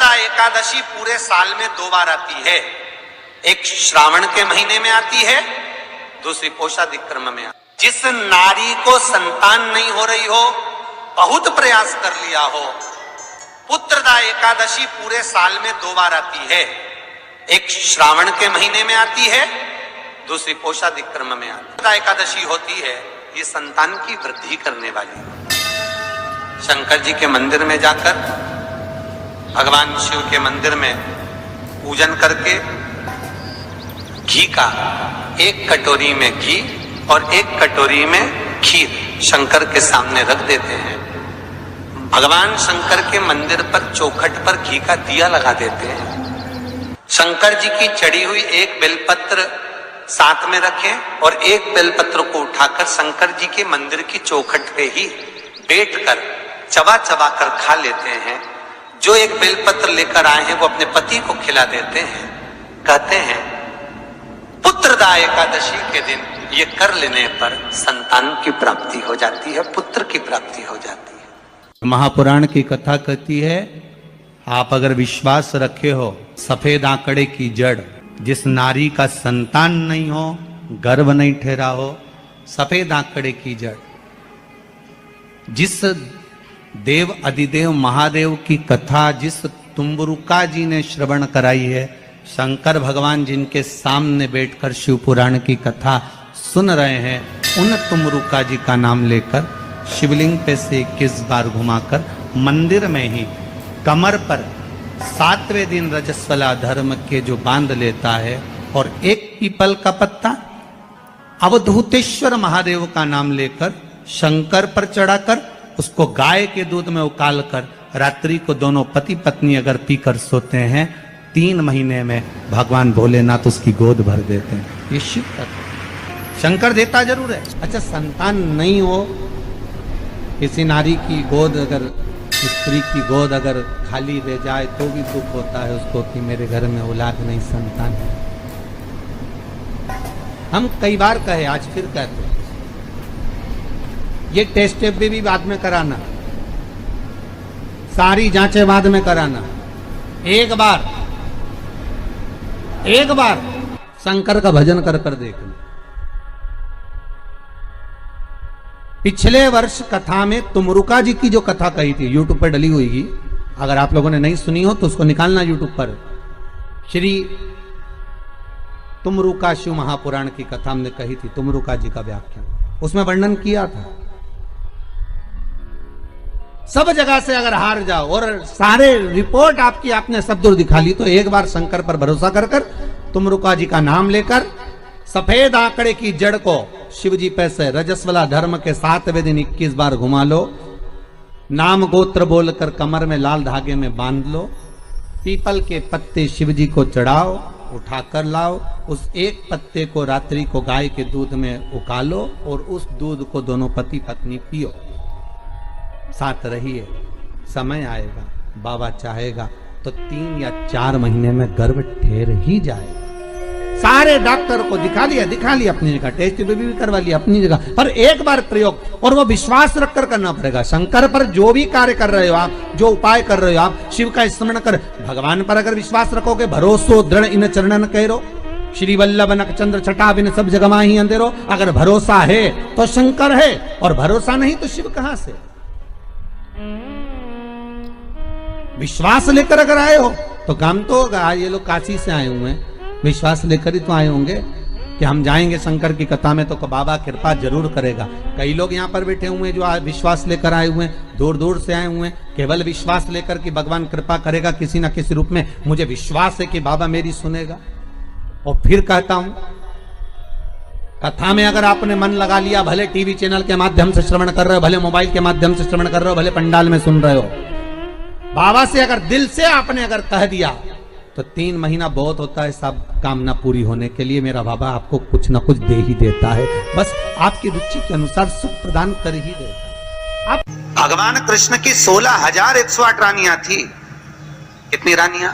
पुत्रदा एकादशी पूरे साल में 2 बार आती है। एक श्रावण के महीने में आती है, दूसरी पोषादिक्रम में आती है। जिस नारी को संतान नहीं हो रही हो, बहुत प्रयास कर लिया हो, पुत्रदा एकादशी पूरे साल में 2 बार आती है। एक श्रावण के महीने में आती है, दूसरी पोषादिक्रम में आती है। पुत्रदा एकादशी होती है, ये संतान की वृद्धि करने वाली। शंकर जी के मंदिर में जाकर, भगवान शिव के मंदिर में पूजन करके घी का 1 कटोरी में घी और 1 कटोरी में खीर शंकर के सामने रख देते हैं। भगवान शंकर के मंदिर पर चौखट पर घी का दिया लगा देते हैं। शंकर जी की चढ़ी हुई 1 बेलपत्र साथ में रखें और 1 बेलपत्र को उठाकर शंकर जी के मंदिर की चौखट पे ही बैठकर चबा चबा कर खा लेते हैं। जो 1 बेलपत्र लेकर आए हैं वो अपने पति को खिला देते हैं। कहते हैं पुत्रदा एकादशी के दिन ये कर लेने पर संतान की प्राप्ति हो जाती है, पुत्र की प्राप्ति हो जाती है। महापुराण की कथा कहती है, आप अगर विश्वास रखे हो, सफेद आंकड़े की जड़, जिस नारी का संतान नहीं हो, गर्भ नहीं ठहरा हो, सफेद आंकड़े की जड़, जिस देव अधिदेव महादेव की कथा जिस तुम्बरुका जी ने श्रवण कराई है, शंकर भगवान जिनके सामने बैठकर शिव पुराण की कथा सुन रहे हैं, उन तुम्बरुका जी का नाम लेकर शिवलिंग पे से 21 बार घुमाकर मंदिर में ही कमर पर 7वें दिन रजस्वला धर्म के जो बांध लेता है और 1 पीपल का पत्ता अवधूतेश्वर महादेव का नाम लेकर शंकर पर चढ़ाकर उसको गाय के दूध में उकाल कर रात्रि को दोनों पति पत्नी अगर पीकर सोते हैं, 3 महीने में भगवान भोलेनाथ उसकी गोद भर देते हैं। ये शिव तत्व। शंकर देता जरूर है। अच्छा, संतान नहीं हो, किसी नारी की गोद अगर, स्त्री की गोद अगर खाली रह जाए तो भी दुख होता है उसको कि मेरे घर में औलाद नहीं, संतान है। हम कई बार कहे, आज फिर कहते हैं, ये टेस्ट भी बाद में कराना, सारी जांचें बाद में कराना। एक बार शंकर का भजन कर कर देखना। पिछले वर्ष कथा में तुमरुका जी की जो कथा कही थी, यूट्यूब पर डली हुई, अगर आप लोगों ने नहीं सुनी हो तो उसको निकालना यूट्यूब पर। श्री तुमरुका शिव महापुराण की कथा हमने कही थी, तुमरुका जी का व्याख्यान, उसमें वर्णन किया था। सब जगह से अगर हार जाओ और सारे रिपोर्ट आपकी आपने सब दूर दिखा ली, तो एक बार शंकर पर भरोसा कर कर तुमरुका जी का नाम लेकर सफेद आंकड़े की जड़ को शिव जी पे से रजस्वला धर्म के 7वें दिन 21 बार घुमा लो। नाम गोत्र बोलकर कमर में लाल धागे में बांध लो। पीपल के पत्ते शिव जी को चढ़ाओ, उठाकर लाओ। उस 1 पत्ते को रात्रि को गाय के दूध में उकालो और उस दूध को दोनों पति पत्नी पियो। साथ रहिए, समय आएगा, बाबा चाहेगा तो 3 या 4 महीने में गर्भ ठहर ही जाएगा। सारे डॉक्टर को दिखा लिया अपनी जगह, टेस्ट भी करवा लिया अपनी जगह, पर एक बार प्रयोग, और वो विश्वास रखकर करना पड़ेगा। शंकर पर जो भी कार्य कर रहे हो आप, जो उपाय कर रहे हो आप, शिव का स्मरण कर, भगवान पर अगर विश्वास रखोगे, भरोसो दृढ़ इन चरणन करो, श्री वल्लभ नख चंद्र छटा बिन सब जगमा ही अंधेरो। अगर भरोसा है तो शंकर है, और भरोसा नहीं तो शिव कहां से। विश्वास लेकर अगर आए हो तो काम तो होगा। ये लोग काशी से आए हुए हैं, विश्वास लेकर ही तो आए होंगे कि हम जाएंगे शंकर की कथा में तो बाबा कृपा जरूर करेगा। कई लोग यहाँ पर बैठे हुए हैं जो विश्वास लेकर आए हुए हैं, दूर दूर से आए हुए हैं, केवल विश्वास लेकर कि भगवान कृपा करेगा किसी ना किसी रूप में, मुझे विश्वास है कि बाबा मेरी सुनेगा। और फिर कहता हूं, कथा में अगर आपने मन लगा लिया, भले टीवी चैनल के माध्यम से श्रवण कर रहे हो, भले मोबाइल के माध्यम से श्रवण कर रहे हो, भले पंडाल में सुन रहे हो, बाबा से अगर दिल से आपने अगर कह दिया तो 3 महीना बहुत होता है सब कामना पूरी होने के लिए। मेरा बाबा आपको कुछ ना कुछ दे ही देता है, बस आपकी रुचि के अनुसार सुख प्रदान कर ही देता है। भगवान कृष्ण की 16,108 रानियां थी। कितनी रानियां?